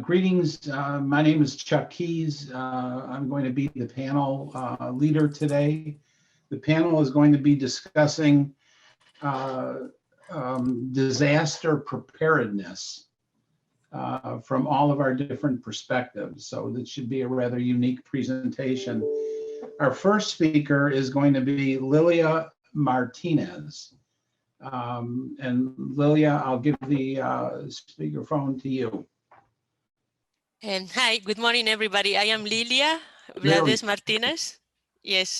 Greetings, my name is Chuck Keys. I'm going to be the panel leader today. The panel is going to be discussing disaster preparedness from all of our different perspectives. So this should be a rather unique presentation. Our first speaker is going to be Lilia Martinez. And Lilia, I'll give the speakerphone to you. And hi, good morning, everybody. I am Lilia Martinez. Yes,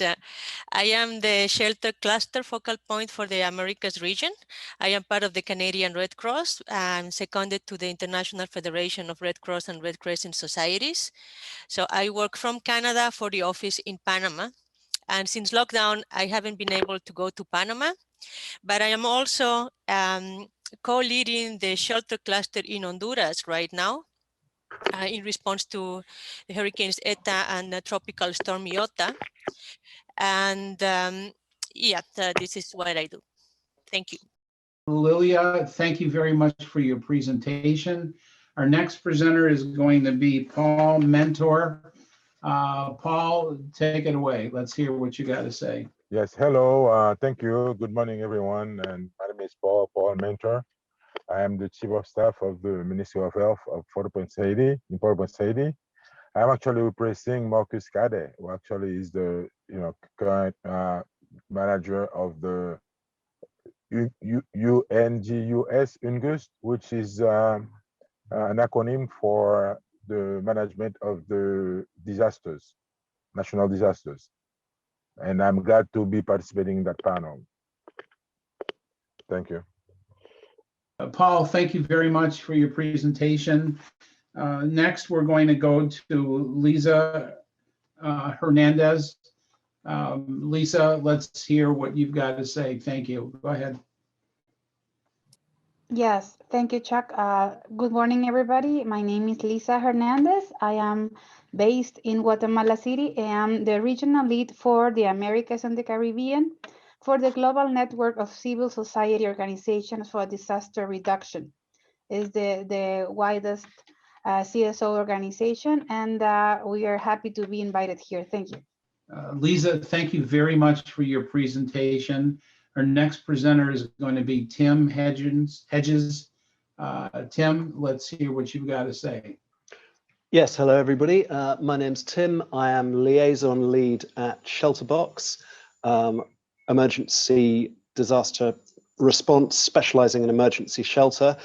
I am the shelter cluster focal point for the Americas region. I am part of the Canadian Red Cross. I'm seconded to the International Federation of Red Cross and Red Crescent Societies. So I work from Canada for the office in Panama. And since lockdown, I haven't been able to go to Panama, but I am also co-leading the shelter cluster in Honduras right now. In response to the hurricanes Eta and the tropical storm Iota. And yeah, this is what I do. Thank you. Lilia, thank you very much for your presentation. Our next presenter is going to be Paul Mentor. Paul, take it away. Let's hear what you got to say. Yes, hello. Thank you. Good morning, everyone. And my name is Paul Mentor. I am the Chief of Staff of the Ministry of Health of Port-au-Prince, Haiti, in Port-au-Prince, Haiti. I'm actually replacing Marcus Cadet, who actually is the current manager of the UNGUS, which is an acronym for the management of the disasters, national disasters. And I'm glad to be participating in that panel. Thank you. Paul, thank you very much for your presentation. Next, we're going to go to Liza Hernandez. Lisa, let's hear what you've got to say. Thank you. Go ahead. Yes, thank you, Chuck. Good morning, everybody. My name is Liza Hernandez. I am based in Guatemala City. I am the regional lead for the Americas and the Caribbean for the Global Network of Civil Society Organizations for Disaster Reduction. It's the widest CSO organization, and we are happy to be invited here. Thank you. Liza, thank you very much for your presentation. Our next presenter is going to be Tim Hedges. Tim, let's hear what you've got to say. Yes, hello everybody. My name's Tim. I am liaison lead at ShelterBox, emergency disaster response, specializing in emergency shelter.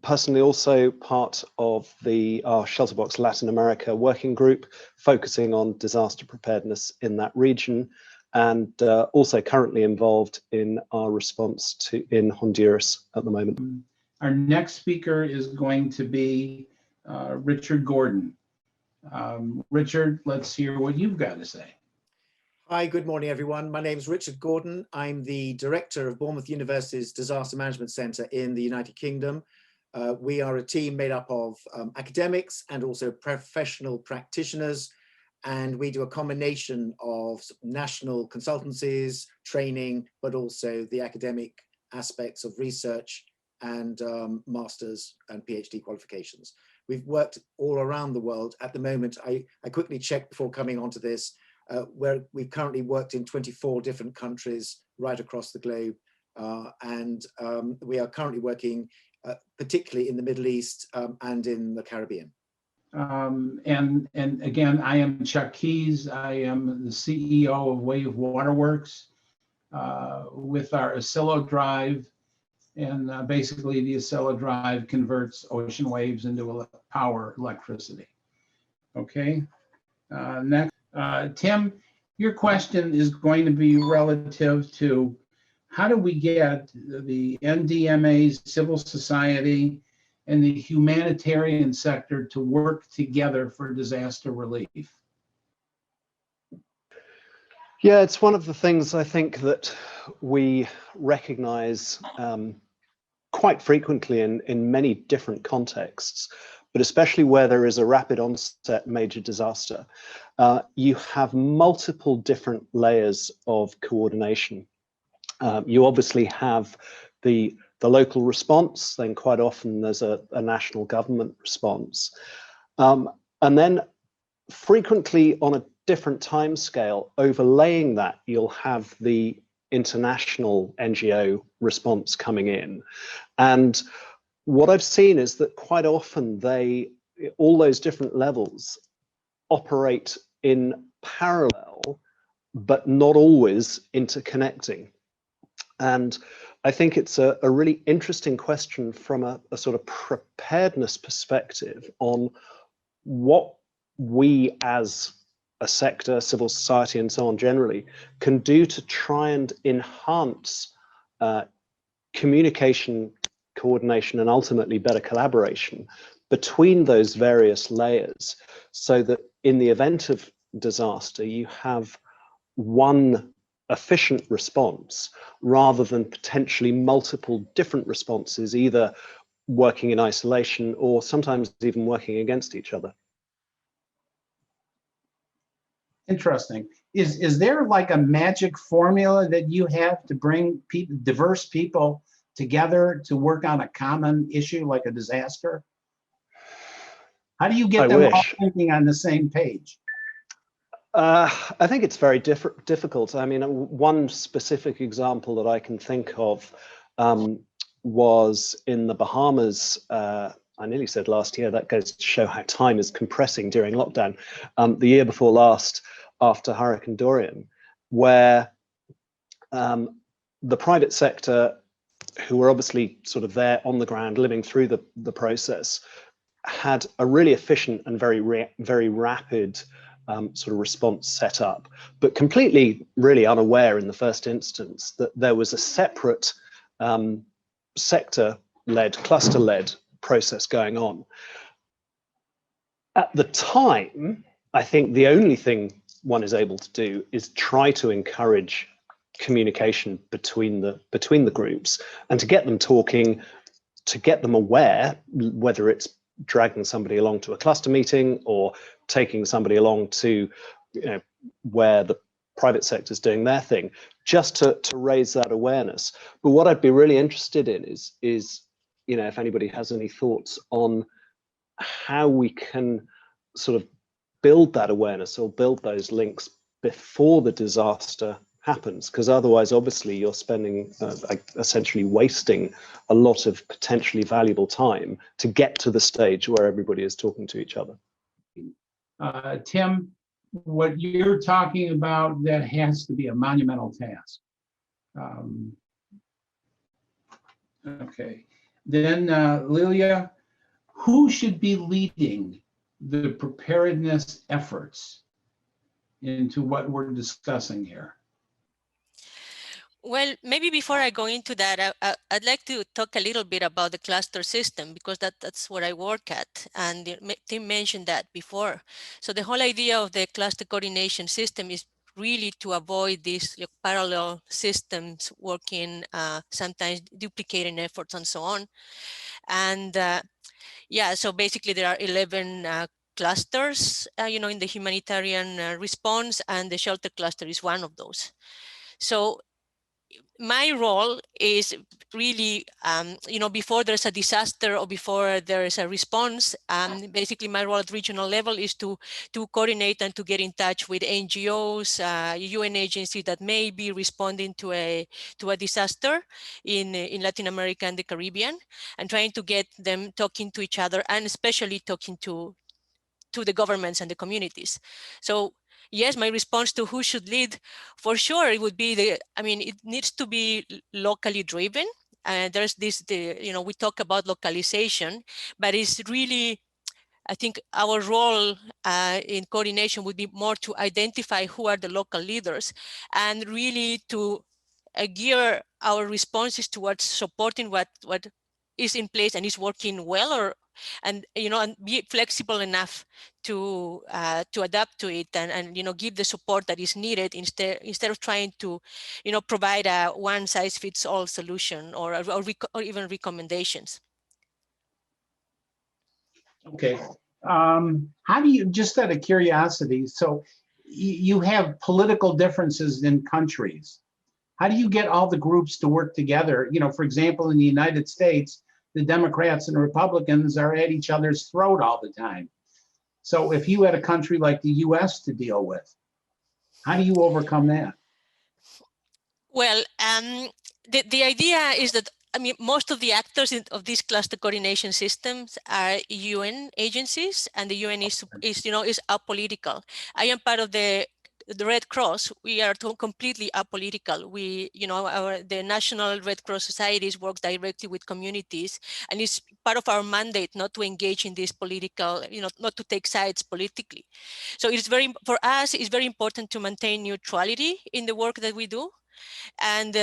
Personally also part of our ShelterBox Latin America working group, focusing on disaster preparedness in that region, and also currently involved in our response in Honduras at the moment. Our next speaker is going to be Richard Gordon. Richard, let's hear what you've got to say. Hi, good morning, everyone. My name is Richard Gordon. I'm the director of Bournemouth University's Disaster Management Centre in the United Kingdom. We are a team made up of academics and also professional practitioners, and we do a combination of national consultancies, training, but also the academic aspects of research and master's and PhD qualifications. We've worked all around the world. At the moment, I quickly checked before coming onto this, where we've currently worked in 24 different countries right across the globe. And we are currently working particularly in the Middle East and in the Caribbean. And again, I am Chuck Keys. I am the CEO of Wave Waterworks with our Oscillo drive. And basically the Oscillo drive converts ocean waves into electricity. Okay, next. Tim, your question is going to be relative to how do we get the Ndmas, civil society, and the humanitarian sector to work together for disaster relief? Yeah, it's one of the things I think that we recognize quite frequently in many different contexts, but especially where there is a rapid onset major disaster, you have multiple different layers of coordination. You obviously have the the local response, then quite often there's a national government response. And then frequently on a different time scale, overlaying that, you'll have the international NGO response coming in. And what I've seen is that quite often all those different levels operate in parallel, but not always interconnecting. And I think it's a really interesting question from a sort of preparedness perspective on what we as a sector, civil society and so on generally, can do to try and enhance communication, coordination, and ultimately better collaboration between those various layers, so that in the event of disaster, you have one efficient response rather than potentially multiple different responses, either working in isolation or sometimes even working against each other. Interesting. Is there like a magic formula that you have to bring diverse people together to work on a common issue like a disaster? How do you get them all thinking on the same page? I think it's very difficult. I mean, one specific example that I can think of was in the Bahamas. I nearly said last year. That goes to show how time is compressing during lockdown. The year before last, after Hurricane Dorian, where the private sector, who were obviously sort of there on the ground, living through the process, had a really efficient and very rapid sort of response set up, but completely really unaware in the first instance that there was a separate sector-led, cluster-led process going on. At the time, I think the only thing one is able to do is try to encourage communication between the groups and to get them talking, to get them aware, whether it's dragging somebody along to a cluster meeting or taking somebody along to, where the private sector is doing their thing, just to raise that awareness. But what I'd be really interested in is if anybody has any thoughts on how we can sort of build that awareness or build those links before the disaster happens, because otherwise obviously you're spending essentially wasting a lot of potentially valuable time to get to the stage where everybody is talking to each other. Tim, what you're talking about, that has to be a monumental task. Okay, then Lilia, who should be leading the preparedness efforts into what we're discussing here? Well, maybe before I go into that, I'd like to talk a little bit about the cluster system, because that's where I work at, and Tim mentioned that before. So the whole idea of the cluster coordination system is really to avoid these parallel systems working, sometimes duplicating efforts and so on. And yeah, so basically there are 11 clusters, in the humanitarian response, and the shelter cluster is one of those. So my role is really, before there's a disaster or before there is a response, basically my role at regional level is to coordinate and to get in touch with NGOs, UN agencies that may be responding to a disaster in Latin America and the Caribbean, and trying to get them talking to each other, and especially talking to the governments and the communities. So yes, my response to who should lead, for sure, it would be it needs to be locally driven. And there's this, we talk about localization, but it's really, I think our role in coordination would be more to identify who are the local leaders, and really to gear our responses towards supporting what is in place and is working well, and be flexible enough to adapt to it, and give the support that is needed, instead of trying to provide a one-size-fits-all solution or even recommendations. Okay, how do you, just out of curiosity, so you have political differences in countries. How do you get all the groups to work together? You know, for example, in the United States, the Democrats and Republicans are at each other's throat all the time. So if you had a country like the US to deal with, how do you overcome that? Well, the idea is that, I mean, most of the actors of these cluster coordination systems are UN agencies, and the UN is apolitical. I am part of the Red Cross. We are completely apolitical. We, the National Red Cross Societies work directly with communities, and it's part of our mandate not to engage in this political, not to take sides politically. So for us, it's very important to maintain neutrality in the work that we do. And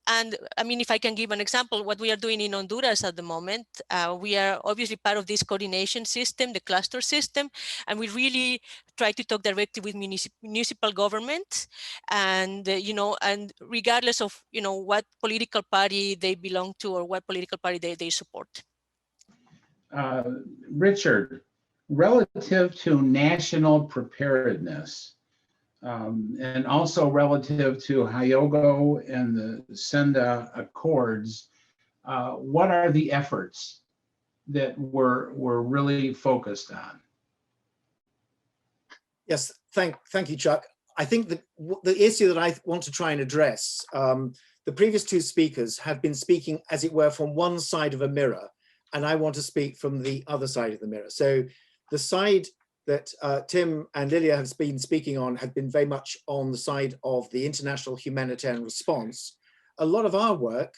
I mean, if I can give an example, what we are doing in Honduras at the moment, we are obviously part of this coordination system, the cluster system, and we really try to talk directly with municipal governments, and and regardless of what political party they belong to or what political party they support. Richard, relative to national preparedness, and also relative to Hyogo and the Senda Accords, what are the efforts that we're really focused on? Yes, thank you, Chuck. I think that the issue that I want to try and address, the previous two speakers have been speaking, as it were, from one side of a mirror, and I want to speak from the other side of the mirror. So the side that Tim and Lilia have been speaking on have been very much on the side of the international humanitarian response. A lot of our work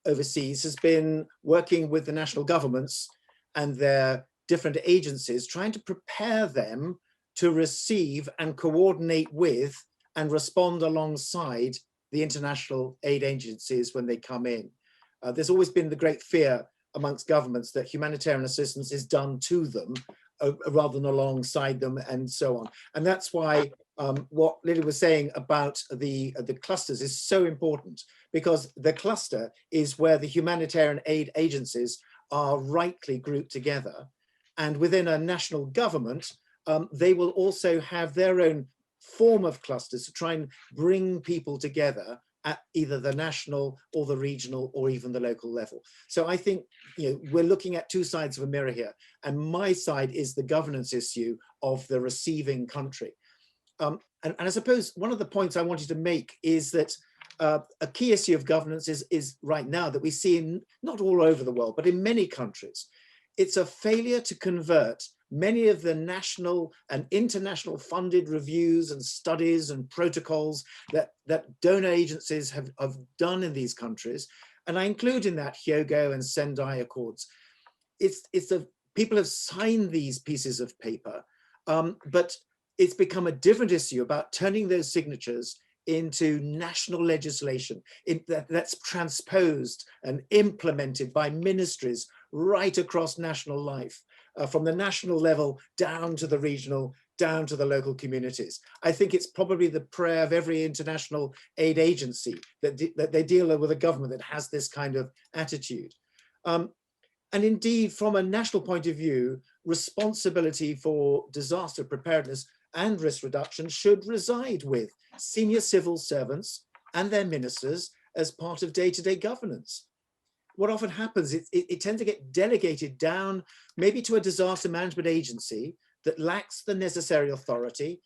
overseas has been working with the national governments and their different agencies, trying to prepare them to receive and coordinate with and respond alongside the international aid agencies when they come in. There's always been the great fear amongst governments that humanitarian assistance is done to them rather than alongside them, and so on. And that's why what Lilia was saying about the clusters is so important, because the cluster is where the humanitarian aid agencies are rightly grouped together. And within a national government, they will also have their own form of clusters to try and bring people together at either the national or the regional or even the local level. So I think we're looking at two sides of a mirror here, and my side is the governance issue of the receiving country. And I suppose one of the points I wanted to make is that a key issue of governance is right now that we see in, not all over the world, but in many countries. It's a failure to convert many of the national and international funded reviews and studies and protocols that donor agencies have done in these countries. And I include in that Hyogo and Sendai Accords. People have signed these pieces of paper, but it's become a different issue about turning those signatures into national legislation that's transposed and implemented by ministries right across national life, from the national level down to the regional, down to the local communities. I think it's probably the prayer of every international aid agency that they deal with a government that has this kind of attitude. And indeed, from a national point of view, responsibility for disaster preparedness and risk reduction should reside with senior civil servants and their ministers as part of day-to-day governance. What often happens, it tends to get delegated down maybe to a disaster management agency that lacks the necessary authority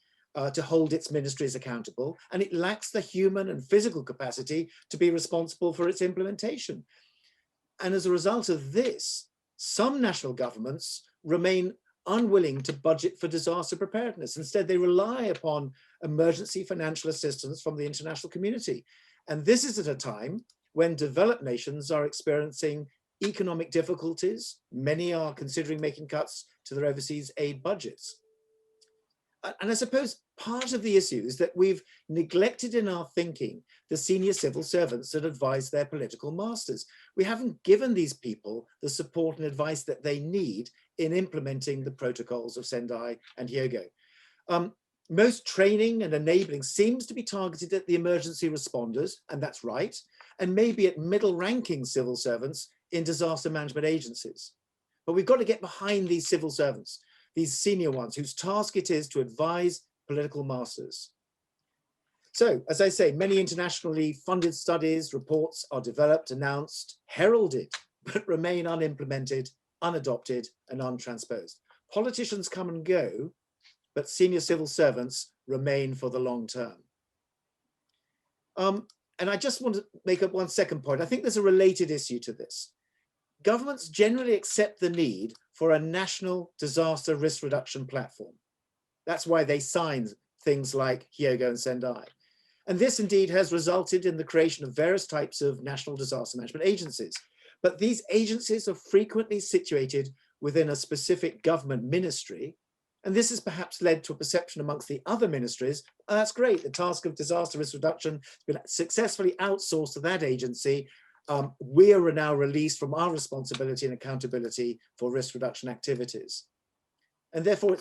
to hold its ministries accountable, and it lacks the human and physical capacity to be responsible for its implementation. And as a result of this, some national governments remain unwilling to budget for disaster preparedness. Instead, they rely upon emergency financial assistance from the international community. And this is at a time when developed nations are experiencing economic difficulties. Many are considering making cuts to their overseas aid budgets. And I suppose part of the issue is that we've neglected in our thinking the senior civil servants that advise their political masters. We haven't given these people the support and advice that they need in implementing the protocols of Sendai and Hyogo. Most training and enabling seems to be targeted at the emergency responders, and that's right, and maybe at middle-ranking civil servants in disaster management agencies. But we've got to get behind these civil servants, these senior ones whose task it is to advise political masters. So, as I say, many internationally funded studies, reports are developed, announced, heralded, but remain unimplemented, unadopted, and untransposed. Politicians come and go, but senior civil servants remain for the long term. And I just want to make up one second point. I think there's a related issue to this. Governments generally accept the need for a national disaster risk reduction platform. That's why they signed things like Hyogo and Sendai. And this indeed has resulted in the creation of various types of national disaster management agencies. But these agencies are frequently situated within a specific government ministry. And this has perhaps led to a perception amongst the other ministries, oh, that's great, the task of disaster risk reduction has been successfully outsourced to that agency. We are now released from our responsibility and accountability for risk reduction activities. And therefore,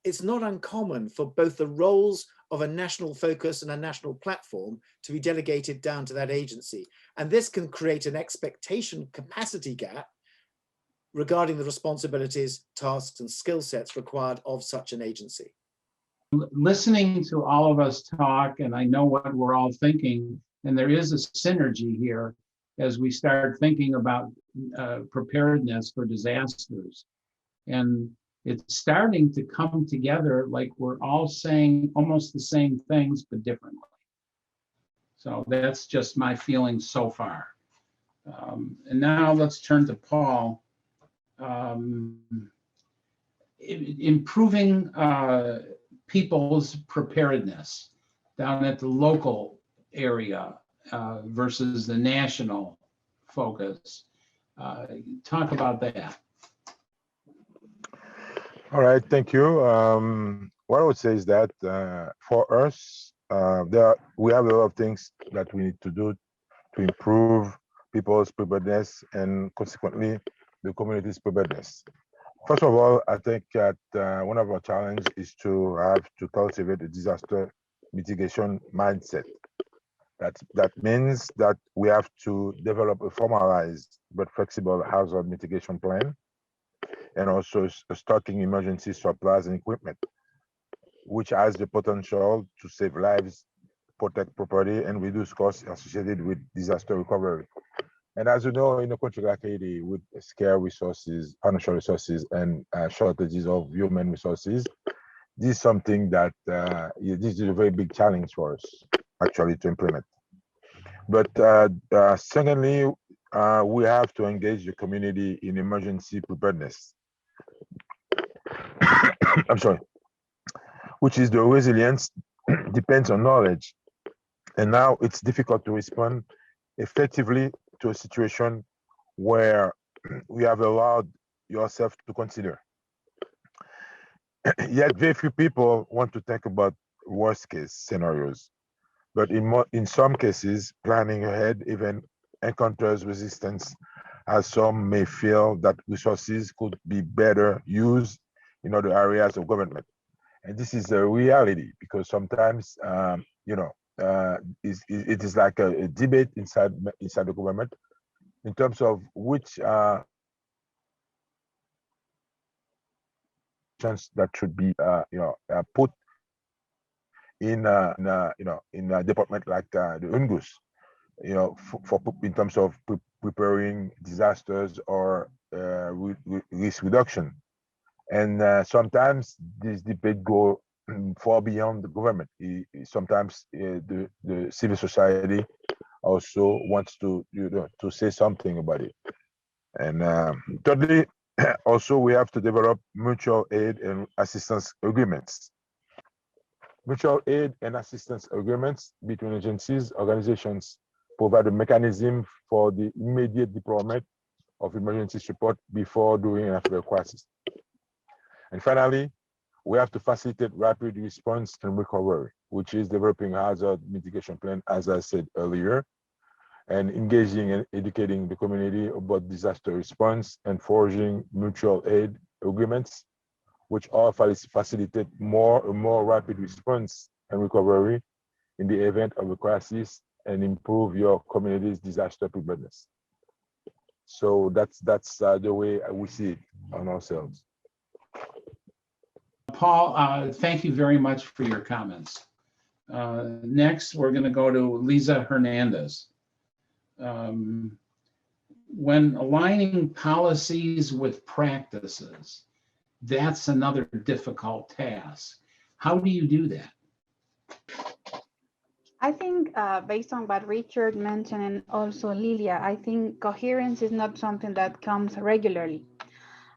it's not uncommon for both the roles of a national focus and a national platform to be delegated down to that agency. And this can create an expectation capacity gap regarding the responsibilities, tasks, and skill sets required of such an agency. Listening to all of us talk, and I know what we're all thinking, and there is a synergy here as we start thinking about preparedness for disasters. And it's starting to come together like we're all saying almost the same things, but differently. So that's just my feeling so far. And now let's turn to Paul. Improving people's preparedness down at the local area versus the national focus. Talk about that. All right, thank you. What I would say is that for us, we have a lot of things that we need to do to improve people's preparedness and consequently the community's preparedness. First of all, I think that one of our challenges is to have to cultivate a disaster mitigation mindset. That means that we have to develop a formalized but flexible hazard mitigation plan and also stocking emergency supplies and equipment, which has the potential to save lives, protect property, and reduce costs associated with disaster recovery. And as you know, in a country like Haiti, with scarce resources, financial resources, and shortages of human resources, this is something that this is a very big challenge for us, actually, to implement. But secondly, we have to engage the community in emergency preparedness. I'm sorry, which is the resilience depends on knowledge. And now it's difficult to respond effectively to a situation where we have allowed yourself to consider. Yet very few people want to think about worst case scenarios. But in some cases, planning ahead even encounters resistance, as some may feel that resources could be better used in other areas of government. And this is a reality because sometimes, it is like a debate inside the government in terms of which that should be put in a department like the Ndmas, for in terms of preparing disasters or risk reduction. And sometimes this debate go far beyond the government. Sometimes the civil society also wants to say something about it. And thirdly, also we have to develop mutual aid and assistance agreements. Mutual aid and assistance agreements between agencies, organizations provide a mechanism for the immediate deployment of emergency support before, during, and after a crisis. And finally, we have to facilitate rapid response and recovery, which is developing a hazard mitigation plan, as I said earlier, and engaging and educating the community about disaster response and forging mutual aid agreements, which all facilitate more rapid response and recovery in the event of a crisis and improve your community's disaster preparedness. So that's the way we see it on ourselves. Paul, thank you very much for your comments. Next, we're going to go to Liza Hernandez. When aligning policies with practices, that's another difficult task. How do you do that? I think based on what Richard mentioned and also Lilia, I think coherence is not something that comes regularly.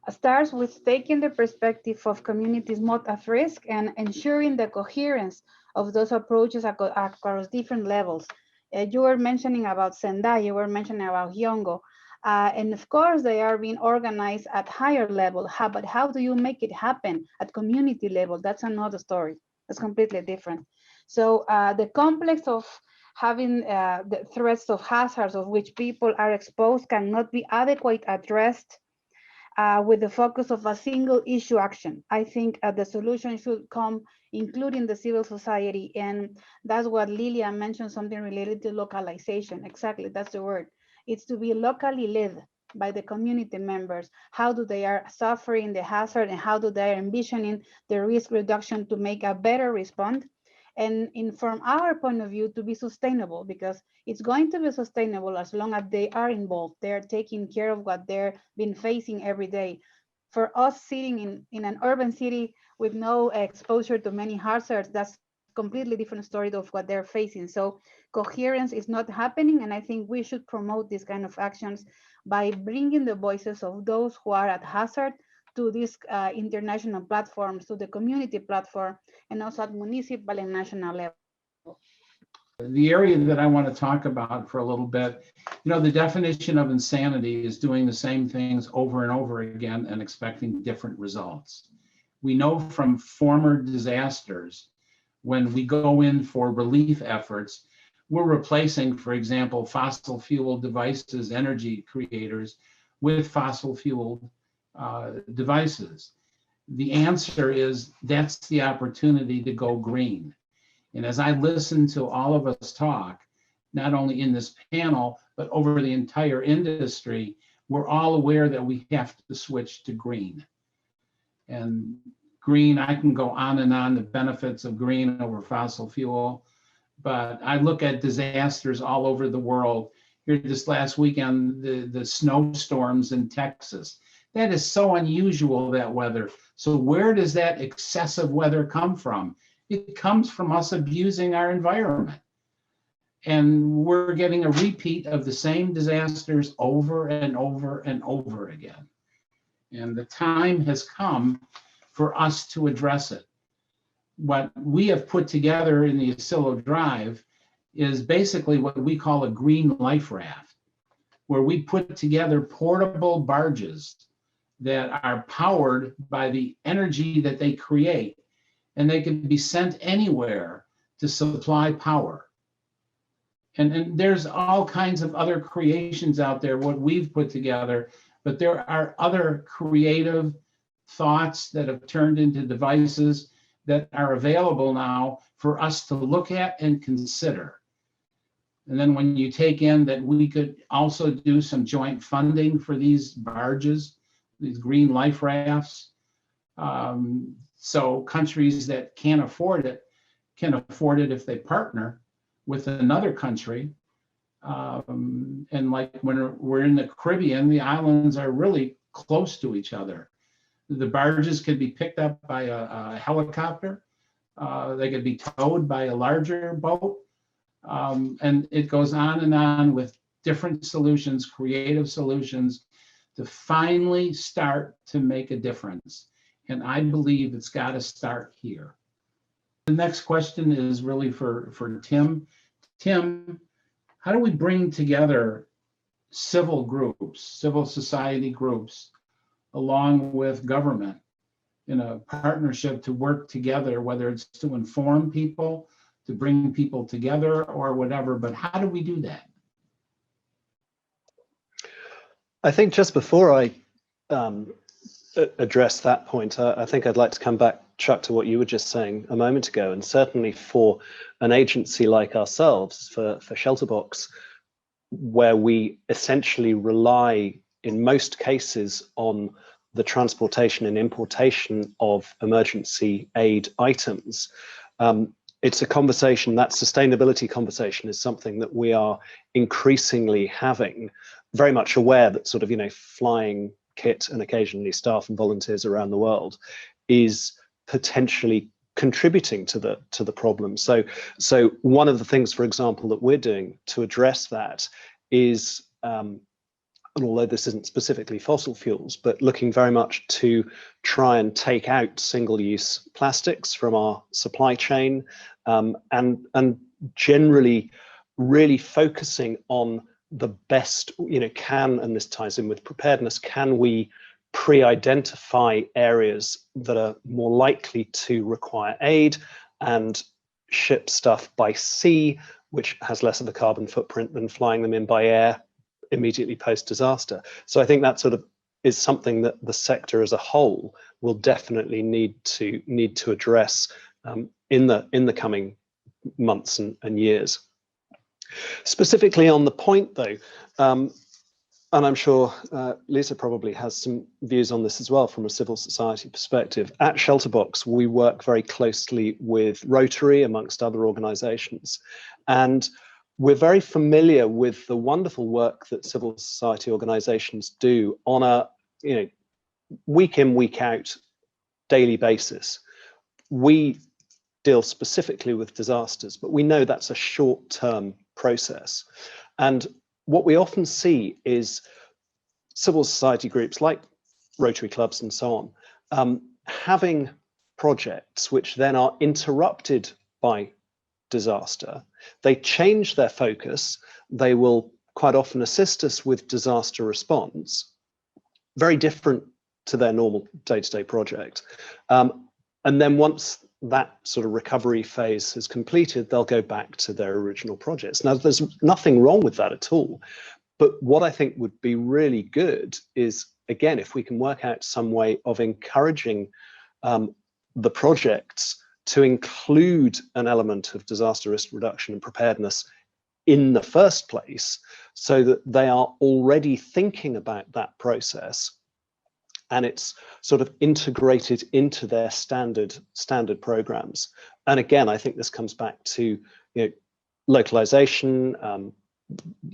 It starts with taking the perspective of communities most at risk and ensuring the coherence of those approaches across different levels. You were mentioning about Sendai, you were mentioning about Hiongo, and of course they are being organized at higher level, but how do you make it happen at community level? That's another story, that's completely different. So the complex of having the threats of hazards of which people are exposed cannot be adequately addressed with the focus of a single issue action. I think the solution should come including the civil society, and that's what Lilia mentioned, something related to localization. Exactly, that's the word. It's to be locally led by the community members. How do they are suffering the hazard and how do they are envisioning the risk reduction to make a better response? And from our point of view, to be sustainable, because it's going to be sustainable as long as they are involved. They're taking care of what they're been facing every day. For us sitting in an urban city with no exposure to many hazards, that's completely different story of what they're facing. So coherence is not happening, and I think we should promote these kind of actions by bringing the voices of those who are at hazard to these international platforms, to the community platform, and also at municipal and national level. The area that I want to talk about for a little bit, the definition of insanity is doing the same things over and over again and expecting different results. We know from former disasters, when we go in for relief efforts, we're replacing, for example, fossil fuel devices, energy creators, with fossil fuel devices. The answer is that's the opportunity to go green. And as I listen to all of us talk, not only in this panel, but over the entire industry, we're all aware that we have to switch to green. And green, I can go on and on the benefits of green over fossil fuel, but I look at disasters all over the world. Here this last weekend, the snowstorms in Texas. That is so unusual, that weather. So where does that excessive weather come from? It comes from us abusing our environment. And we're getting a repeat of the same disasters over and over and over again. And the time has come for us to address it. What we have put together in the Asilo Drive is basically what we call a green life raft, where we put together portable barges that are powered by the energy that they create, and they can be sent anywhere to supply power. And there's all kinds of other creations out there, what we've put together, but there are other creative thoughts that have turned into devices that are available now for us to look at and consider. And then when you take in that we could also do some joint funding for these barges, these green life rafts, so countries that can't afford it can afford it if they partner with another country. And like when we're in the Caribbean, the islands are really close to each other. The barges could be picked up by a helicopter. They could be towed by a larger boat. And it goes on and on with different solutions, creative solutions, to finally start to make a difference. And I believe it's got to start here. The next question is really for Tim. Tim, how do we bring together civil groups, civil society groups, along with government in a partnership to work together, whether it's to inform people, to bring people together or whatever, but how do we do that? I think just before I address that point, I think I'd like to come back, Chuck, to what you were just saying a moment ago. And certainly for an agency like ourselves, for ShelterBox, where we essentially rely in most cases on the transportation and importation of emergency aid items, it's a conversation, that sustainability conversation is something that we are increasingly having, very much aware that sort of, you know, flying kit and occasionally staff and volunteers around the world is potentially contributing to the problem. So one of the things, for example, that we're doing to address that is, and although this isn't specifically fossil fuels, but looking very much to try and take out single-use plastics from our supply chain, and generally really focusing on the best, you know, and this ties in with preparedness, can we pre-identify areas that are more likely to require aid and ship stuff by sea, which has less of a carbon footprint than flying them in by air immediately post-disaster. So I think that sort of is something that the sector as a whole will definitely need to address in the coming months and years. Specifically on the point though, and I'm sure Liza probably has some views on this as well from a civil society perspective. At ShelterBox, we work very closely with Rotary, amongst other organisations, and we're very familiar with the wonderful work that civil society organisations do on a, you know, week in, week out, daily basis. We deal specifically with disasters, but we know that's a short-term process. And what we often see is civil society groups like Rotary clubs and so on, having projects which then are interrupted by disaster. They change their focus. They will quite often assist us with disaster response, very different to their normal day-to-day project. And then once that sort of recovery phase is completed, they'll go back to their original projects. Now, there's nothing wrong with that at all. But what I think would be really good is, again, if we can work out some way of encouraging the projects to include an element of disaster risk reduction and preparedness in the first place, so that they are already thinking about that process and it's sort of integrated into their standard programs. And again, I think this comes back to, you know, localization,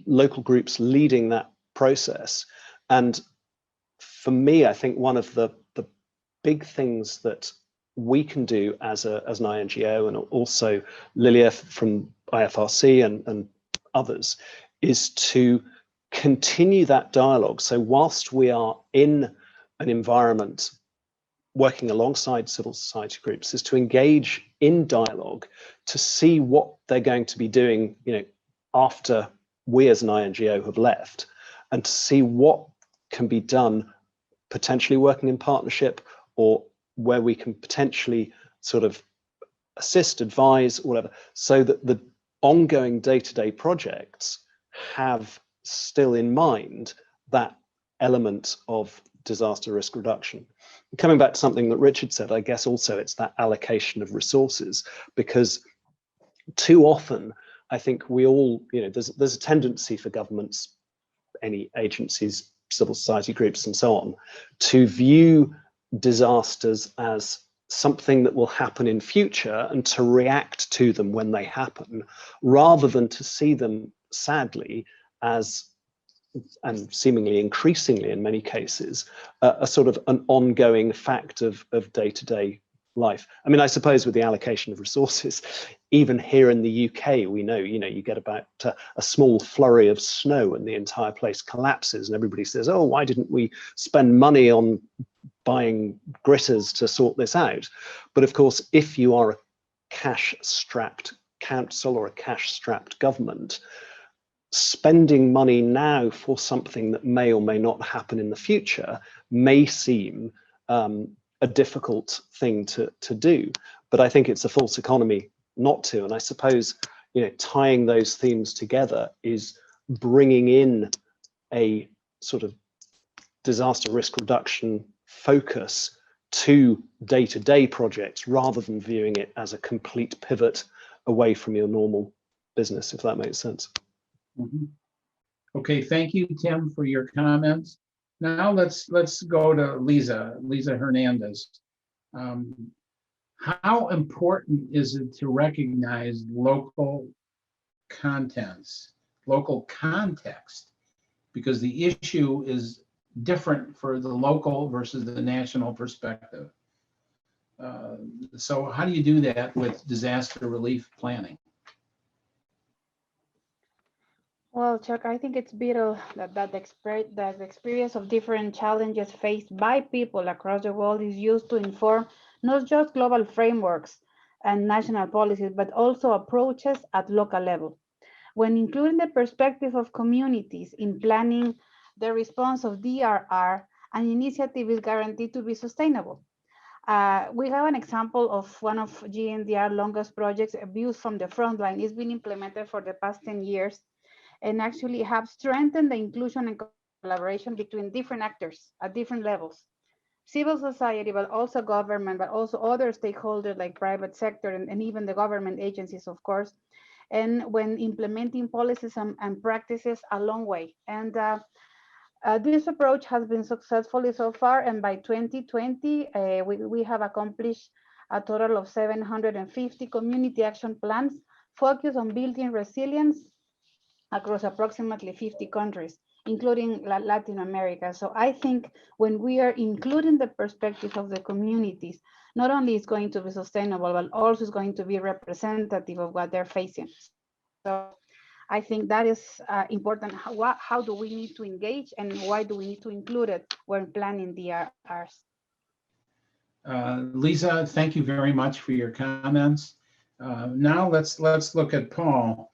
local groups leading that process. And for me, I think one of the big things that we can do as an INGO, and also Lilia from IFRC and others, is to continue that dialogue. So whilst we are in an environment working alongside civil society groups, is to engage in dialogue to see what they're going to be doing, you know, after we as an INGO have left, and to see what can be done, potentially working in partnership, or where we can potentially sort of assist, advise, whatever, so that the ongoing day-to-day projects have still in mind that element of disaster risk reduction. Coming back to something that Richard said, I guess also it's that allocation of resources, because too often I think we all, you know, there's a tendency for governments, any agencies, civil society groups and so on, to view disasters as something that will happen in future and to react to them when they happen, rather than to see them, sadly, as, and seemingly increasingly in many cases, a sort of an ongoing fact of day-to-day life. I mean, I suppose with the allocation of resources, even here in the UK, we know, you know, you get about a small flurry of snow and the entire place collapses and everybody says, oh, why didn't we spend money on buying gritters to sort this out? But of course, if you are a cash-strapped council or a cash-strapped government, spending money now for something that may or may not happen in the future may seem a difficult thing to do. But I think it's a false economy not to. And I suppose, you know, tying those themes together is bringing in a sort of disaster risk reduction focus to day-to-day projects, rather than viewing it as a complete pivot away from your normal business, if that makes sense. Mm-hmm. Okay, thank you, Tim, for your comments. Now let's go to Liza Hernandez. how important is it to recognize local contents, local context? Because the issue is different for the local versus the national perspective. So how do you do that with disaster relief planning? Well, Chuck, I think it's vital that the experience of different challenges faced by people across the world is used to inform not just global frameworks and national policies, but also approaches at local level. When including the perspective of communities in planning the response of DRR, an initiative is guaranteed to be sustainable. We have an example of one of GNDR longest projects, Views from the Frontline. It's been implemented for the past 10 years and actually have strengthened the inclusion and collaboration between different actors at different levels. Civil society, but also government, but also other stakeholders like private sector and even the government agencies, of course. And when implementing policies and practices a long way. And this approach has been successfully so far. And by 2020, we have accomplished a total of 750 community action plans focused on building resilience across approximately 50 countries, including Latin America. So I think when we are including the perspective of the communities, not only is going to be sustainable, but also is going to be representative of what they're facing. So I think that is important. How do we need to engage and why do we need to include it when planning DRRs? Liza, thank you very much for your comments. Now let's look at Paul.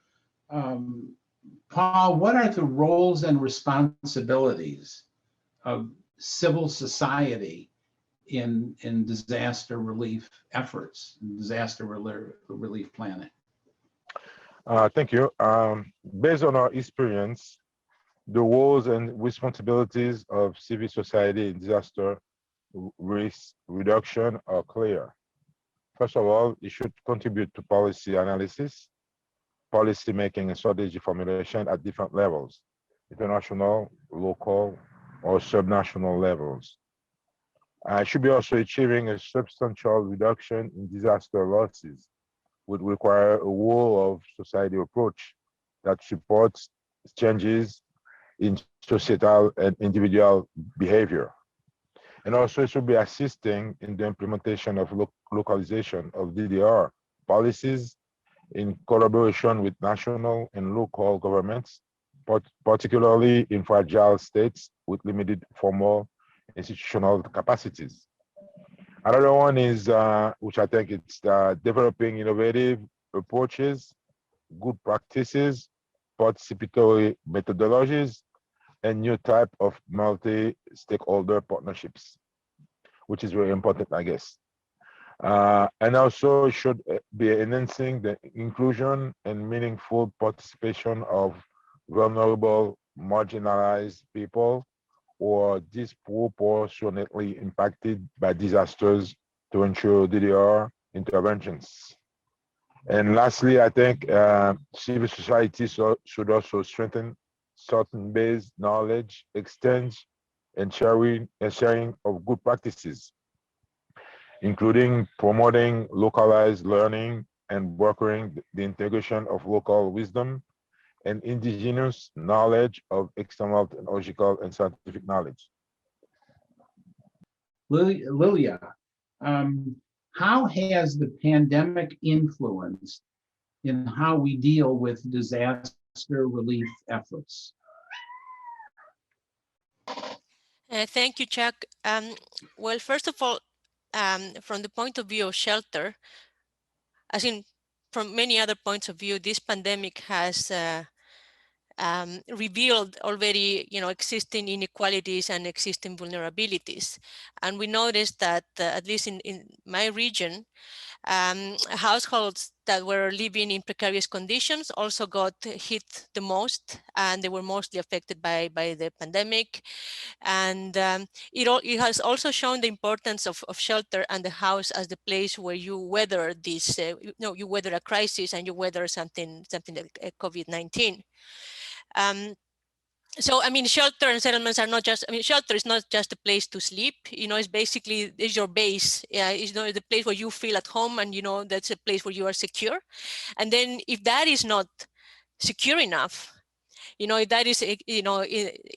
Paul, what are the roles and responsibilities of civil society in disaster relief efforts, disaster relief planning? Thank you. Based on our experience, the roles and responsibilities of civil society in disaster risk reduction are clear. First of all, it should contribute to policy analysis, policy making and strategy formulation at different levels, international, local, or subnational levels. It should be also achieving a substantial reduction in disaster losses, would require a whole of society approach that supports changes in societal and individual behavior. And also it should be assisting in the implementation of localization of DDR policies in collaboration with national and local governments, particularly in fragile states with limited formal institutional capacities. Another one is, which I think it's developing innovative approaches, good practices, participatory methodologies, and new type of multi-stakeholder partnerships, which is very important, I guess. And also should be enhancing the inclusion and meaningful participation of vulnerable, marginalized people or disproportionately impacted by disasters to ensure DDR interventions. And lastly, I think civil society should also strengthen certain based knowledge, exchange, and sharing of good practices, including promoting localized learning and brokering the integration of local wisdom and indigenous knowledge of external technological and scientific knowledge. Lilia, how has the pandemic influenced in how we deal with disaster relief efforts? Thank you, Chuck. Well, first of all, from the point of view of shelter, as in from many other points of view, this pandemic has revealed already, existing inequalities and existing vulnerabilities. And we noticed that, at least in my region, households that were living in precarious conditions also got hit the most, and they were mostly affected by the pandemic. And it has also shown the importance of shelter and the house as the place where you weather this, you weather a crisis and you weather something like COVID-19. So, I mean, shelter and settlements are not just, I mean, shelter is not just a place to sleep, you know, it's basically, it's your base. Yeah, it's, you know, the place where you feel at home, and, you know, that's a place where you are secure. And then if that is not secure enough, you know, if that is, you know,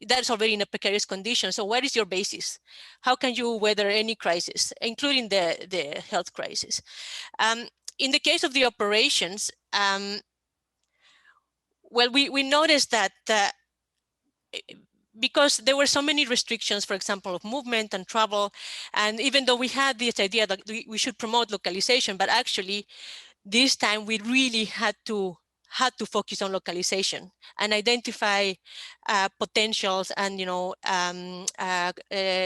that's already in a precarious condition. So what is your basis? How can you weather any crisis, including the health crisis? In the case of the operations, well, we noticed that because there were so many restrictions, for example, of movement and travel, and even though we had this idea that we should promote localization, but actually this time we really had to focus on localization and identify potentials and, you know,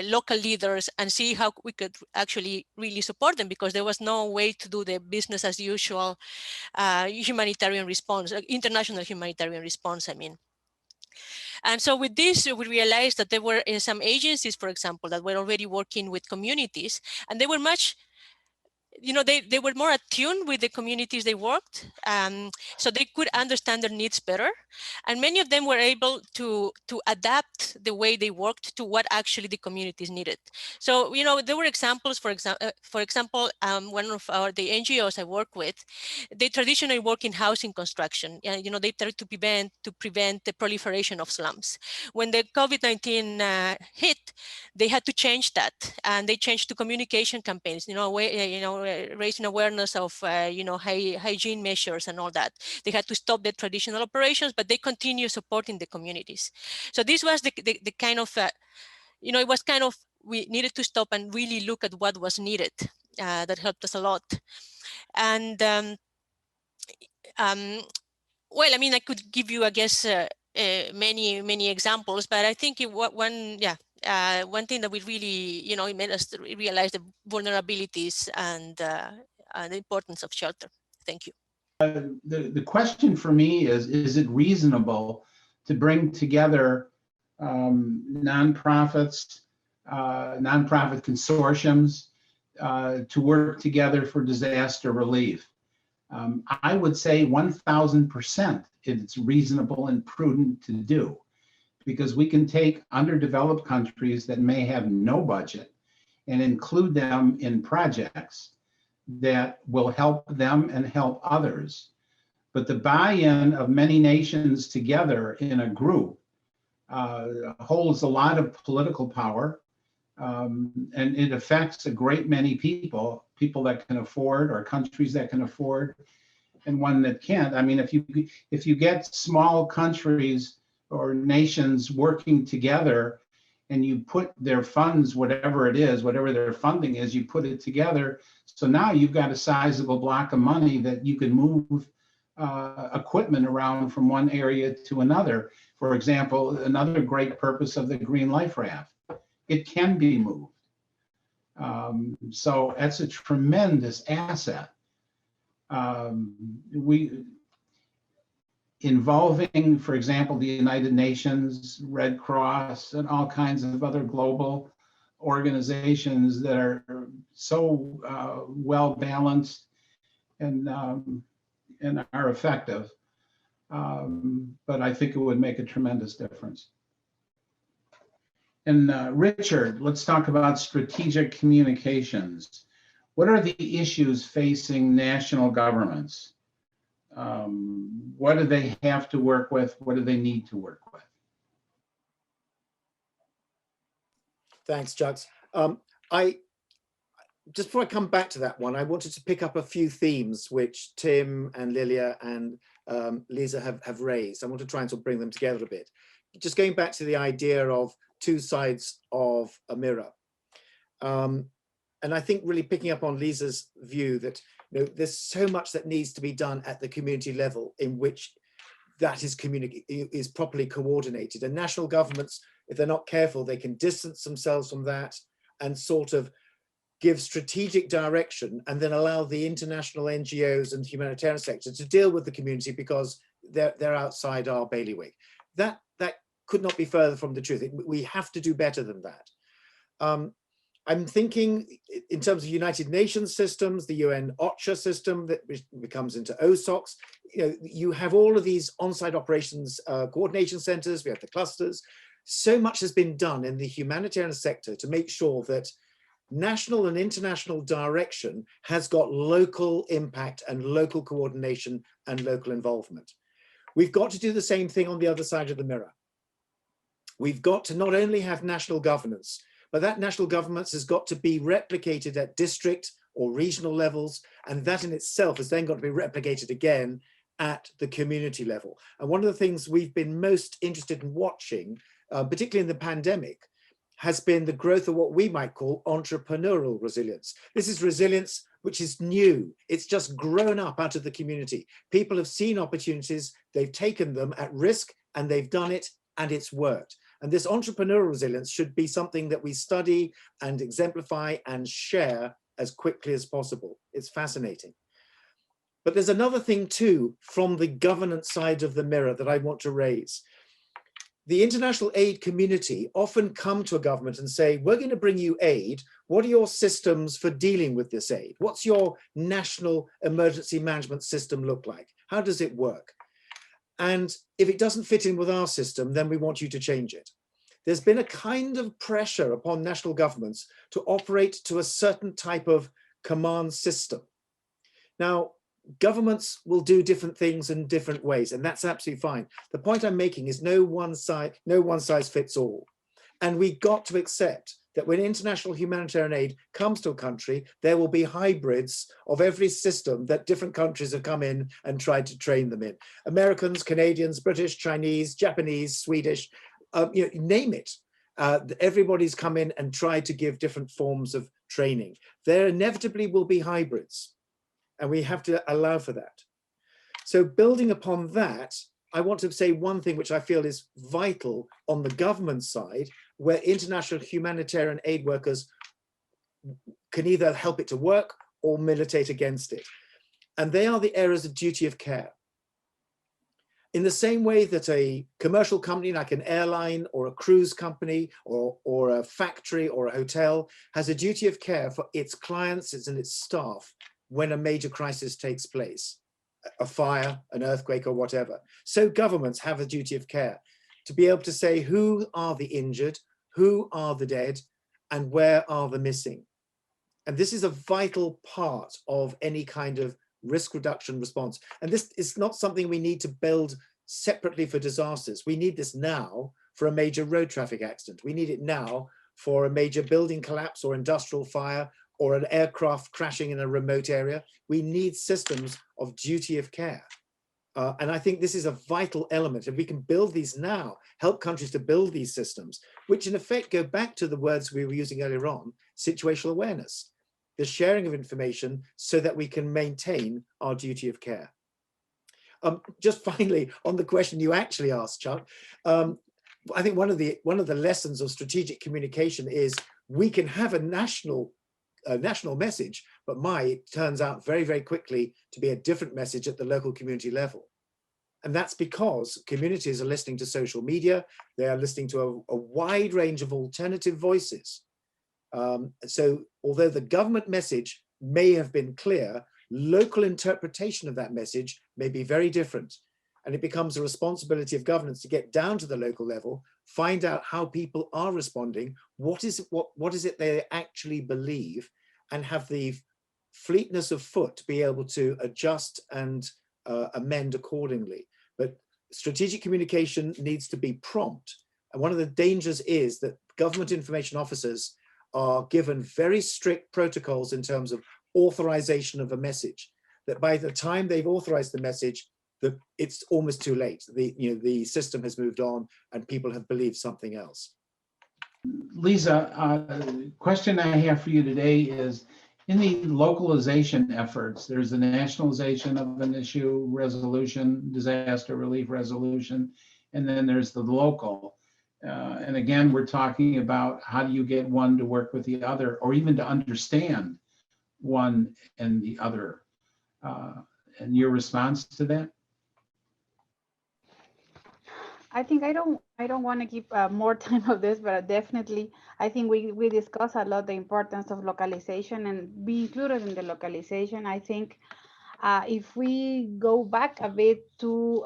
local leaders, and see how we could actually really support them, because there was no way to do the business as usual humanitarian response, international humanitarian response, I mean. And so with this, we realized that there were some agencies, for example, that were already working with communities, and they were much, you know, they were more attuned with the communities they worked, so they could understand their needs better. And many of them were able to adapt the way they worked to what actually the communities needed. So, you know, there were examples, for example, one of the NGOs I work with, they traditionally work in housing construction. You know, they try to prevent the proliferation of slums. When the COVID-19 hit, they had to change that, and they changed to communication campaigns, you know, raising awareness of, you know, hygiene measures and all that. They had to stop the traditional operations, but they continue supporting the communities. So this was the kind of, you know, it was kind of, we needed to stop and really look at what was needed. That helped us a lot. And well, I mean, I could give you, I guess, many examples, but I think one thing that we really, you know, it made us realize the vulnerabilities and the importance of shelter. Thank you. The question for me is it reasonable to bring together nonprofits, nonprofit consortiums to work together for disaster relief? I would say 1000% it's reasonable and prudent to do, because we can take underdeveloped countries that may have no budget and include them in projects that will help them and help others. But the buy-in of many nations together in a group holds a lot of political power, and it affects a great many people that can afford, or countries that can afford, and one that can't. I mean, if you get small countries or nations working together, and you put their funds, whatever it is, whatever their funding is, you put it together. So now you've got a sizable block of money that you can move equipment around from one area to another. For example, another great purpose of the Green Life Raft, it can be moved. So that's a tremendous asset. Involving, for example, the United Nations, Red Cross, and all kinds of other global organizations that are so well balanced and are effective. But I think it would make a tremendous difference. And Richard, let's talk about strategic communications. What are the issues facing national governments? What do they have to work with? What do they need to work with? Thanks, Chucks. Just before I come back to that one, I wanted to pick up a few themes which Tim and Lilia and Liza have raised. I want to try and sort of bring them together a bit. Just going back to the idea of two sides of a mirror. And I think really picking up on Liza's view that, you know, there's so much that needs to be done at the community level in which that is properly coordinated. And national governments, if they're not careful, they can distance themselves from that and sort of give strategic direction, and then allow the international NGOs and humanitarian sector to deal with the community because they're outside our bailiwick. That could not be further from the truth. We have to do better than that. I'm thinking in terms of United Nations systems, the UN OCHA system that becomes into OSOCs. You have all of these on-site operations coordination centers, we have the clusters. So much has been done in the humanitarian sector to make sure that national and international direction has got local impact and local coordination and local involvement. We've got to do the same thing on the other side of the mirror. We've got to not only have national governance, but that national governance has got to be replicated at district or regional levels, and that in itself has then got to be replicated again at the community level. And one of the things we've been most interested in watching, particularly in the pandemic, has been the growth of what we might call entrepreneurial resilience. This is resilience which is new. It's just grown up out of the community. People have seen opportunities, they've taken them at risk, and they've done it, and it's worked. And this entrepreneurial resilience should be something that we study and exemplify and share as quickly as possible. It's fascinating. But there's another thing too, from the governance side of the mirror, that I want to raise. The international aid community often come to a government and say, we're going to bring you aid. What are your systems for dealing with this aid? What's your national emergency management system look like? How does it work? And if it doesn't fit in with our system, then we want you to change it. There's been a kind of pressure upon national governments to operate to a certain type of command system. Now, governments will do different things in different ways, and that's absolutely fine. The point I'm making is no one size fits all. And we've got to accept that when international humanitarian aid comes to a country, there will be hybrids of every system that different countries have come in and tried to train them in. Americans, Canadians, British, Chinese, Japanese, Swedish, name it. Everybody's come in and tried to give different forms of training. There inevitably will be hybrids, and we have to allow for that. So building upon that, I want to say one thing which I feel is vital on the government side, where international humanitarian aid workers can either help it to work or militate against it. And they are the areas of duty of care. In the same way that a commercial company like an airline or a cruise company or a factory or a hotel has a duty of care for its clients and its staff when a major crisis takes place, a fire, an earthquake, or whatever. So governments have a duty of care to be able to say who are the injured, who are the dead, and where are the missing. And this is a vital part of any kind of risk reduction response. And this is not something we need to build separately for disasters. We need this now for a major road traffic accident. We need it now for a major building collapse or industrial fire or an aircraft crashing in a remote area. We need systems of duty of care. And I think this is a vital element. If we can build these now, help countries to build these systems, which in effect go back to the words we were using earlier on, situational awareness, the sharing of information so that we can maintain our duty of care. Just finally, on the question you actually asked, Chuck, I think one of the lessons of strategic communication is we can have a national message, but it turns out very, very quickly to be a different message at the local community level. And that's because communities are listening to social media, they are listening to a wide range of alternative voices. So although the government message may have been clear, local interpretation of that message may be very different. And it becomes a responsibility of governments to get down to the local level, find out how people are responding, what is it they actually believe, and have the fleetness of foot to be able to adjust and amend accordingly. But strategic communication needs to be prompt. And one of the dangers is that government information officers are given very strict protocols in terms of authorization of a message, that by the time they've authorized the message, it's almost too late. The system has moved on and people have believed something else. Liza, question I have for you today is, in the localization efforts, there's the nationalization of an issue resolution, disaster relief resolution, and then there's the local. And again, we're talking about how do you get one to work with the other, or even to understand one and the other. And your response to that? I think I don't want to keep more time of this, but definitely I think we discuss a lot the importance of localization and be included in the localization. I think if we go back a bit to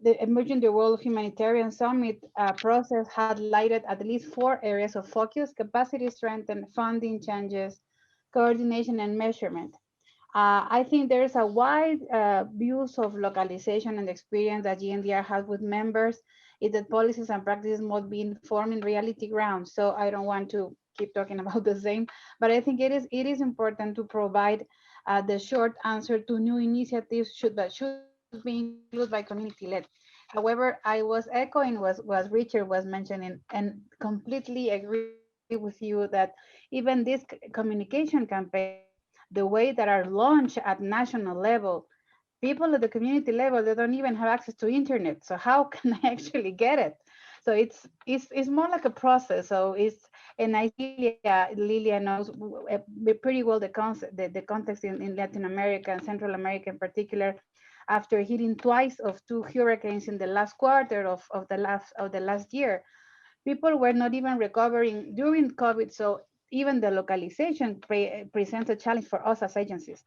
the Emerging the World Humanitarian Summit process highlighted at least 4 areas of focus: capacity strengthen, funding changes, coordination, and measurement. I think there's a wide views of localization and experience that GNDR has with members, is that policies and practices must be informed in reality ground. So I don't want to keep talking about the same, but I think it is important to provide the short answer to new initiatives that should be included by community led. However, I was echoing what Richard was mentioning and completely agree with you that even this communication campaign, the way that are launched at national level, people at the community level, they don't even have access to internet. So how can I actually get it? So it's more like a process. So and I see Lilia knows pretty well the concept, the context in Latin America and Central America in particular, after hitting twice of 2 hurricanes in the last quarter of the last year. People were not even recovering during COVID. So even the localization presents a challenge for us as agencies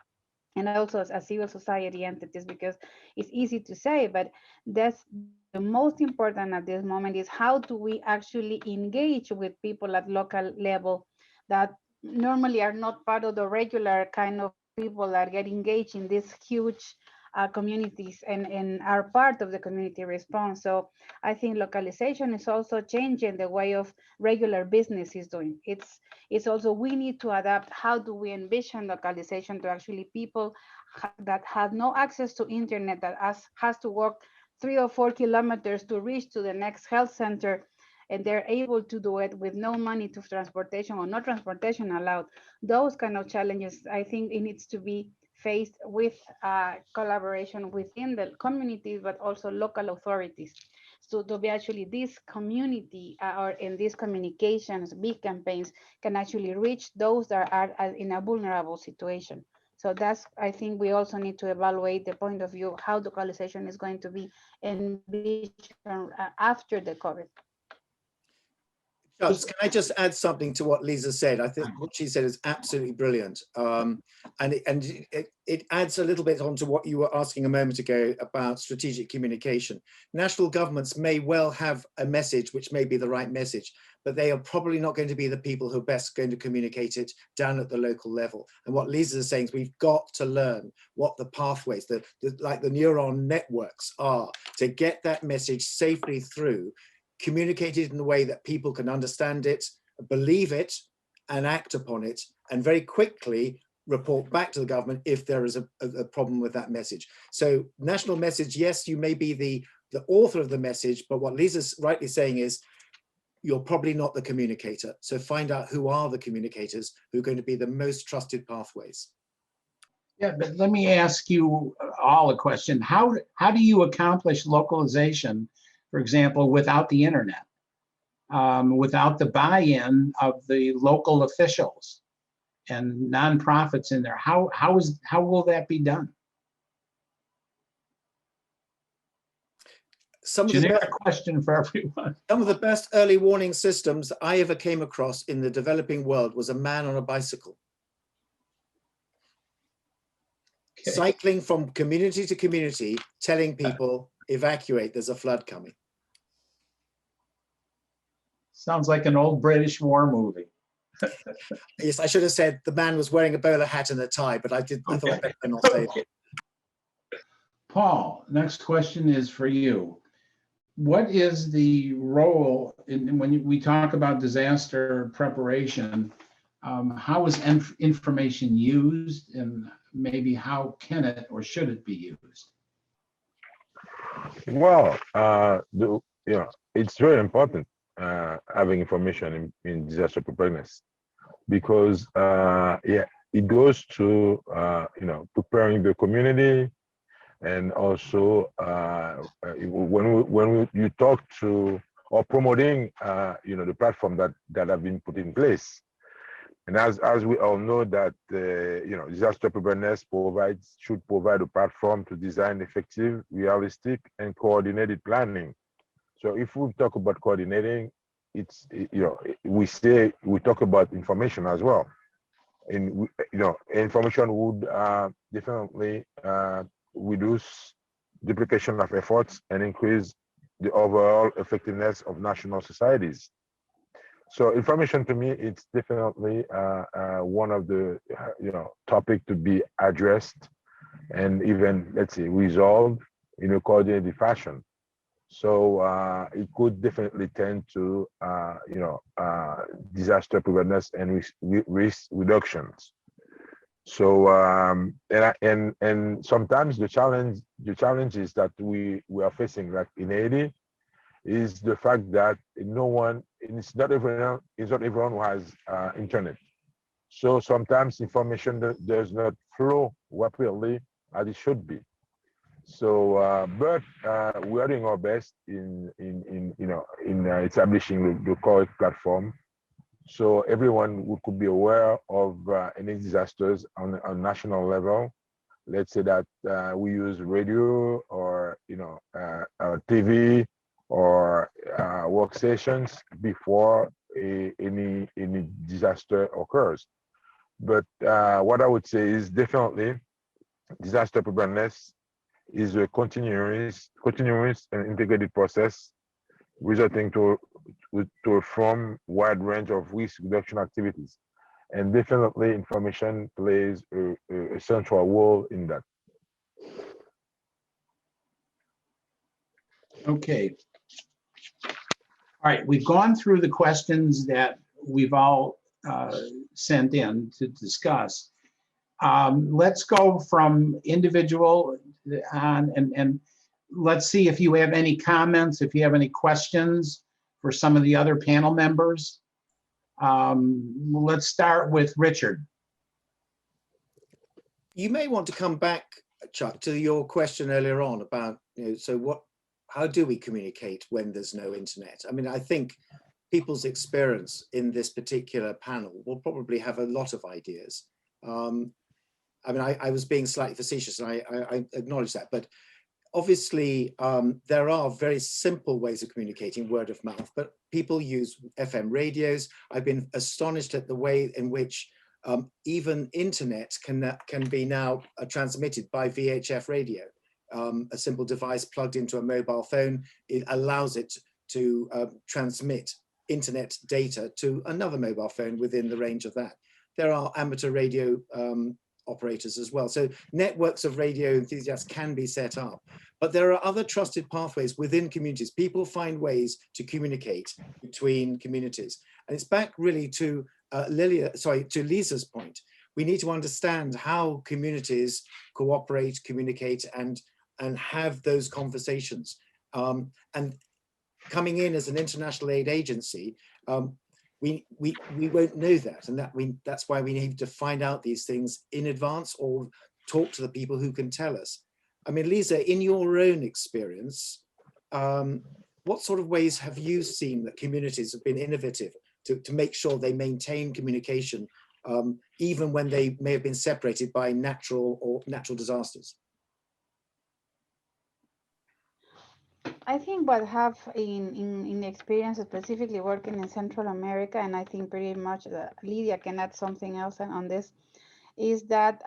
and also as civil society entities, because it's easy to say, but that's the most important at this moment is how do we actually engage with people at local level that normally are not part of the regular kind of people that get engaged in these huge communities and are part of the community response. So I think localization is also changing the way of regular business is doing. It's also, we need to adapt. How do we envision localization to actually people that have no access to internet, that has to walk 3 or 4 kilometers to reach to the next health center, and they're able to do it with no money to transportation or no transportation allowed. Those kind of challenges, I think it needs to be faced with collaboration within the communities, but also local authorities. So to be actually this community or in these communications, big campaigns can actually reach those that are in a vulnerable situation. So that's, I think we also need to evaluate the point of view, how localization is going to be envisioned after the COVID. Chubbs, can I just add something to what Liza said? I think what she said is absolutely brilliant. And it adds a little bit onto what you were asking a moment ago about strategic communication. National governments may well have a message which may be the right message, but they are probably not going to be the people who are best going to communicate it down at the local level. And what Liza is saying is we've got to learn what the pathways, like the neuron networks are, to get that message safely through, communicated in a way that people can understand it, believe it, and act upon it, and very quickly report back to the government if there is a problem with that message. So national message, yes, you may be the author of the message, but what Lisa's rightly saying is you're probably not the communicator. So find out who are the communicators who are going to be the most trusted pathways. Yeah, but let me ask you all a question. How do you accomplish localization, for example, without the internet, without the buy-in of the local officials and nonprofits in there? How will that be done? Generic question for everyone. Some of the best early warning systems I ever came across in the developing world was a man on a bicycle. Okay. Cycling from community to community, telling people, evacuate, there's a flood coming. Sounds like an old British war movie. Yes, I should have said the man was wearing a bowler hat and a tie, but I thought better not say that. Paul, next question is for you. What is the role when we talk about disaster preparation? How is information used, and maybe how can it or should it be used? Well, it's very important having information in disaster preparedness, because it goes to preparing the community. And also, when you talk to or promoting, the platform that have been put in place, And as we all know that, disaster preparedness should provide a platform to design effective, realistic, and coordinated planning. So if we talk about coordinating, it's, we talk about information as well. And, information would definitely reduce duplication of efforts and increase the overall effectiveness of national societies. So information, to me, it's definitely one of the topic to be addressed and even, let's say, resolved in a coordinated fashion. So it could definitely tend to disaster preparedness and risk reductions. So and sometimes the challenge is that we are facing, like in Haiti, is the fact that it's not everyone who has internet. So sometimes information does not flow rapidly as it should be. So, but we are doing our best in establishing the correct platform, so everyone could be aware of any disasters on national level. Let's say that we use radio or TV or workstations before any disaster occurs. But what I would say is definitely disaster preparedness is a continuous and integrated process resulting to a firm wide range of risk reduction activities. And definitely information plays a central role in that. Okay. All right, we've gone through the questions that we've all sent in to discuss. Let's go from individual on and let's see if you have any comments, if you have any questions for some of the other panel members. Let's start with Richard. You may want to come back, Chuck, to your question earlier on about, how do we communicate when there's no internet? I mean, I think people's experience in this particular panel will probably have a lot of ideas. I was being slightly facetious, and I acknowledge that, but obviously there are very simple ways of communicating, word of mouth, but people use FM radios. I've been astonished at the way in which even internet can be now transmitted by VHF radio. A simple device plugged into a mobile phone, it allows it to transmit internet data to another mobile phone within the range of that. There are amateur radio operators as well. So networks of radio enthusiasts can be set up, but there are other trusted pathways within communities. People find ways to communicate between communities. And it's back really to Liza's point. We need to understand how communities cooperate, communicate, and have those conversations. And coming in as an international aid agency, we won't know that, and that's why we need to find out these things in advance or talk to the people who can tell us. I mean, Liza, in your own experience, what sort of ways have you seen that communities have been innovative to make sure they maintain communication, even when they may have been separated by natural disasters? I think what have in experience, specifically working in Central America, and I think pretty much Lilia can add something else on this, is that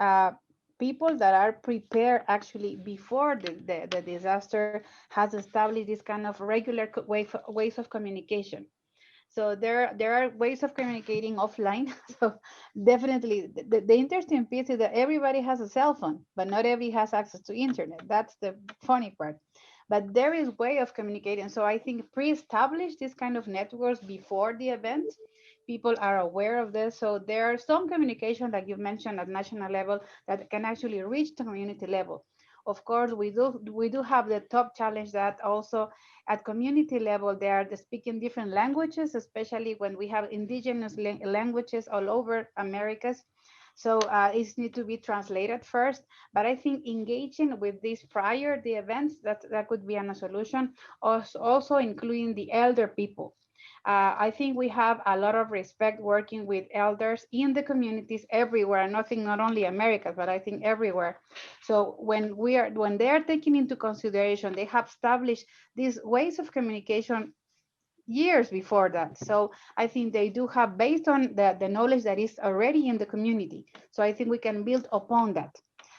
people that are prepared actually before the disaster has established this kind of regular ways of communication. So there are ways of communicating offline. So definitely the interesting piece is that everybody has a cell phone, but not everybody has access to internet. That's the funny part. But there is way of communicating. So I think pre-establish this kind of networks before the event. People are aware of this. So there are some communication, like you mentioned, at national level that can actually reach the community level. Of course, we do have the top challenge that also at community level, they are speaking different languages, especially when we have indigenous languages all over Americas. So it needs to be translated first. But I think engaging with this prior the events, that could be a solution. Also including the elder people. I think we have a lot of respect working with elders in the communities everywhere, and nothing, not only Americas, but I think everywhere. So when they are taking into consideration, they have established these ways of communication years before that. So I think they do have, based on the knowledge that is already in the community. So I think we can build upon that.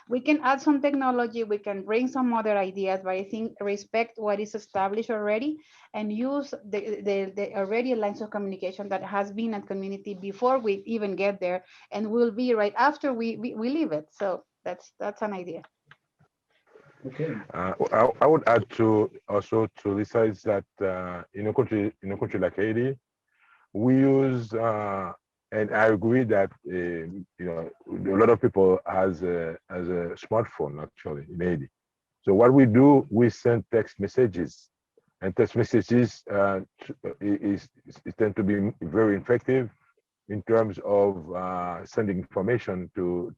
We can add some technology, we can bring some other ideas, but I think respect what is established already and use the already lines of communication that has been at community before we even get there, and will be right after we leave it. So that's an idea. Okay. I would add to Lisa is that in a country like Haiti, we use and I agree that you know, a lot of people has a smartphone actually in Haiti. So what we do, we send text messages, and text messages is tend to be very effective in terms of sending information to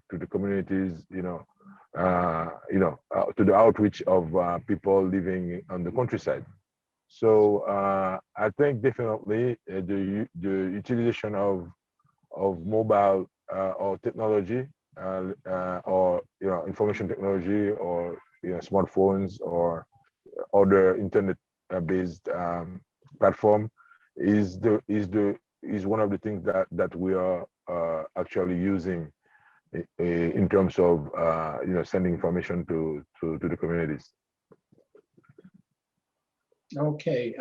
the communities, to the outreach of people living on the countryside. So I think definitely the utilization of mobile or technology or information technology or smartphones or other internet-based platform is one of the things that we are actually using in terms of sending information to the communities. Okay,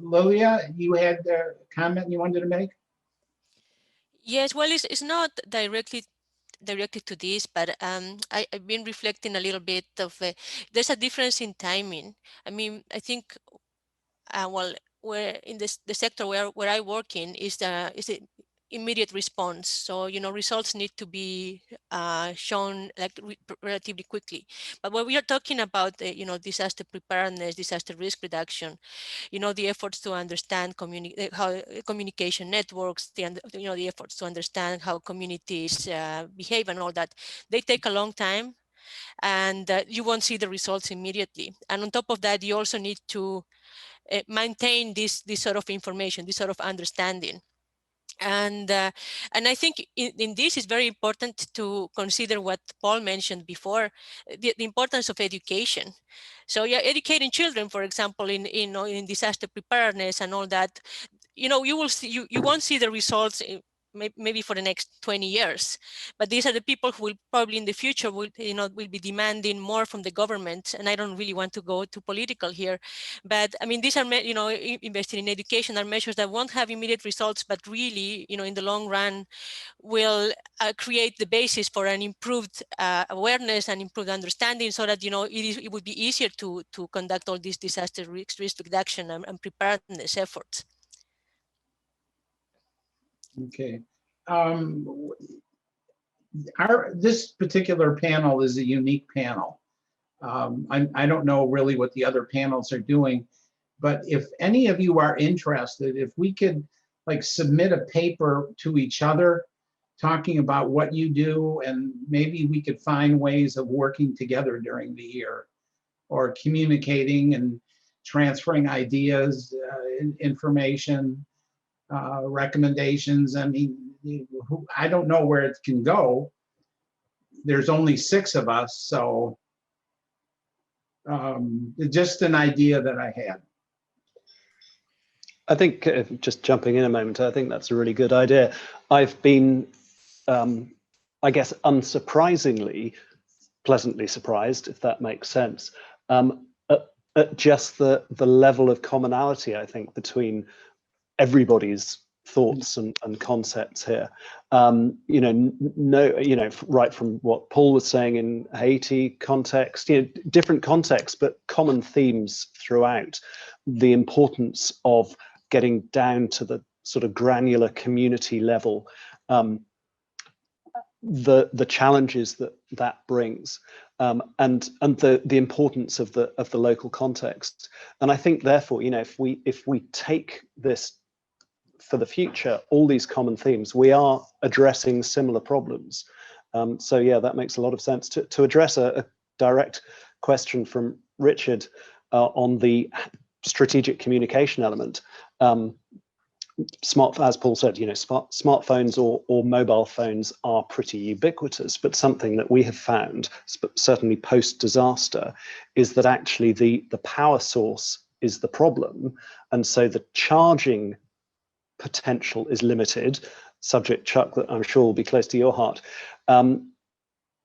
Lilia, you had a comment you wanted to make? Yes, well, it's not directly directed to this, but I've been reflecting a little bit of there's a difference in timing. I mean, I think well, where in the sector where I work in is the immediate response. So results need to be shown like relatively quickly. But when we are talking about disaster preparedness, disaster risk reduction, the efforts to understand how communication networks, the efforts to understand how communities behave and all that, they take a long time, and you won't see the results immediately. And on top of that, you also need to maintain this sort of information, this sort of understanding. And I think in this is very important to consider what Paul mentioned before, the importance of education. So yeah, educating children, for example, in disaster preparedness and all that, you will see, you won't see the results maybe for the next 20 years, but these are the people who will probably in the future will be demanding more from the government. And I don't really want to go too political here, but I mean, these are, investing in education are measures that won't have immediate results, but really, in the long run will create the basis for an improved awareness and improved understanding, so that, it would be easier to conduct all these disaster risk reduction and preparedness efforts. Okay. This particular panel is a unique panel. I don't know really what the other panels are doing, but if any of you are interested, if we could like submit a paper to each other talking about what you do, and maybe we could find ways of working together during the year, or communicating and transferring ideas, information, recommendations. I mean, I don't know where it can go. There's only 6 of us, so just an idea that I had. I think, just jumping in a moment, I think that's a really good idea. I've been, I guess, unsurprisingly, pleasantly surprised, if that makes sense, at just the level of commonality, I think, between everybody's thoughts and concepts here. Right from what Paul was saying in Haiti context, different contexts, but common themes throughout. The importance of getting down to the sort of granular community level, the challenges that brings, and the importance of the local context. And I think, therefore, if we take this for the future, all these common themes, we are addressing similar problems. So yeah, that makes a lot of sense. To address a direct question from Richard on the strategic communication element. As Paul said, smartphones or mobile phones are pretty ubiquitous, but something that we have found, certainly post-disaster, is that actually the power source is the problem, and so the charging potential is limited. Subject, Chuck, that I'm sure will be close to your heart.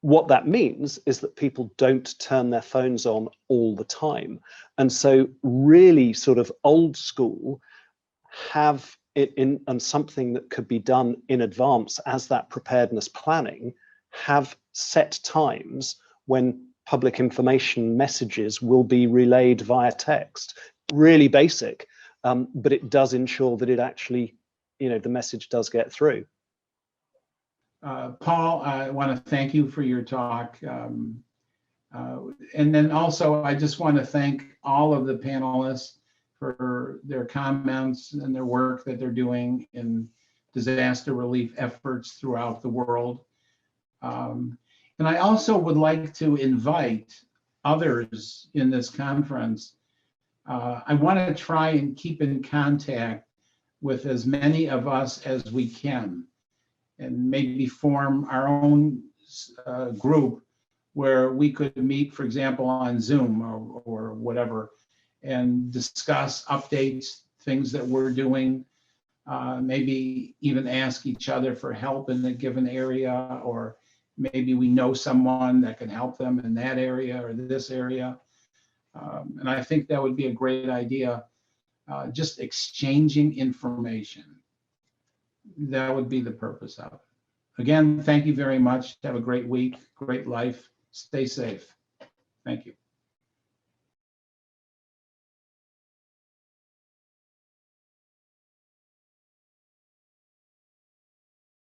What that means is that people don't turn their phones on all the time, and so really sort of old school have it in, and something that could be done in advance as that preparedness planning, have set times when public information messages will be relayed via text. Really basic, but it does ensure that it actually, the message does get through. Paul, I want to thank you for your talk. And then also, I just want to thank all of the panelists for their comments and their work that they're doing in disaster relief efforts throughout the world. And I also would like to invite others in this conference. I want to try and keep in contact with as many of us as we can, and maybe form our own group where we could meet, for example, on Zoom or whatever, and discuss updates, things that we're doing, maybe even ask each other for help in a given area, or maybe we know someone that can help them in that area or this area. And I think that would be a great idea, just exchanging information. That would be the purpose of it. Again, thank you very much. Have a great week, great life. Stay safe. Thank you.